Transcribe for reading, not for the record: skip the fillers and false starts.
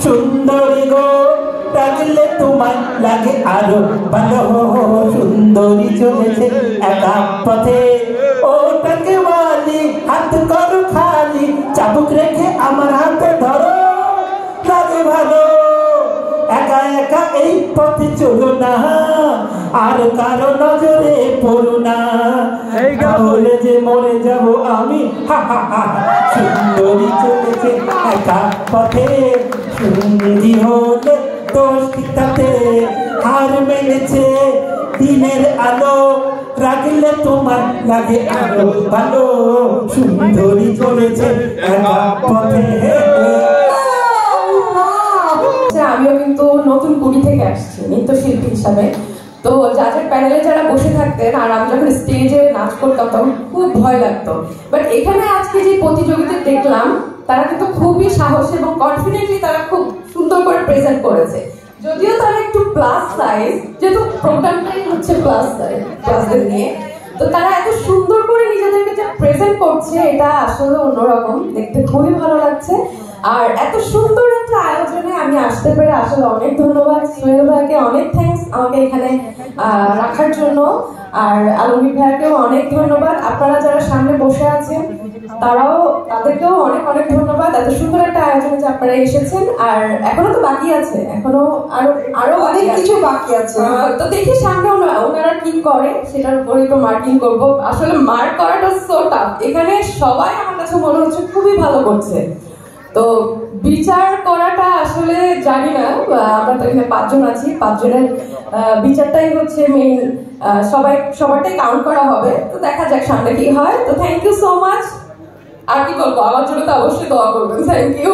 সুন্দরী গো ডাকলে তোমার লাগে আরো ভালো। সুন্দরী চলেছে একা পথে, ওটাকে বলি হাত করো খালি, চাবুক রেখে আমার হাতে ধরো, লাগে ভালো। একা একা এই পথে চলো না, আর কারো নজরে পড়ো না, তাহলে যে মরে যাব আমি। সুন্দরী চলেছে একা পথে, সুন্দরী হলে দোষ তাতে, হার মেনেছে দিনের আলো, রাগলে তোমার লাগে আরো ভালো। সুন্দরী চলেছে একা পথে। আমিও কিন্তু নতুন পুরী থেকে আসছি নৃত্যশিল্পী হিসাবে। তো জাজের প্যানেলে যারা বসে থাকতেন আর আমি যখন স্টেজে নাচ করতাম তখন খুব ভয় লাগতো, বাট এখানে আজকে যে প্রতিযোগিতা দেখলাম তারা কিন্তু খুবই সাহস এবং কনফিডেন্টলি তারা খুব সুন্দর করে প্রেজেন্ট করেছে। যদিও তারা একটু প্লাস সাইজ, যেহেতু প্রোগ্রামটাই হচ্ছে প্লাস সাইজ ক্লাসদের নিয়ে, তো তারা এত সুন্দর করে নিজেদেরকে যে প্রেজেন্ট করছে এটা আসলে অন্যরকম, দেখতে খুবই ভালো লাগছে। আর এত সুন্দর একটা আয়োজনে আমি আসতে পেরে আসলে অনেক ধন্যবাদ। সোহেল ভাইকে অনেক থ্যাঙ্কস আমাকে এখানে রাখার জন্য, আর আলমগীর ভাইকেও অনেক ধন্যবাদ। আপনারা যারা সামনে বসে আছেন তাদেরকেও অনেক অনেক ধন্যবাদ, এত সুন্দর একটা আয়োজনে যে আপনারা এসেছেন। আর এখনো তো বাকি আছে, এখনো আরো অনেক কিছু বাকি আছে, তো দেখি সামনে ওনারা কি করে সেটার উপরেই তো মার্কিং করবো। আসলে মার্ক করাটা সো টাফ, এখানে সবাই আমার কাছে মনে হচ্ছে খুবই ভালো করছে, তো বিচার করাটা আসলে জানি না। আমরা তো এখানে 5 জন আছি, 5 জনের বিচারটাই হচ্ছে মেইন, সবারটাই কাউন্ট করা হবে, তো দেখা যাক সামনে কি হয়। তো থ্যাংক ইউ সো মাচ। আর কি বলবো, আমার জন্য তো অবশ্যই দোয়া করবেন। Thank you.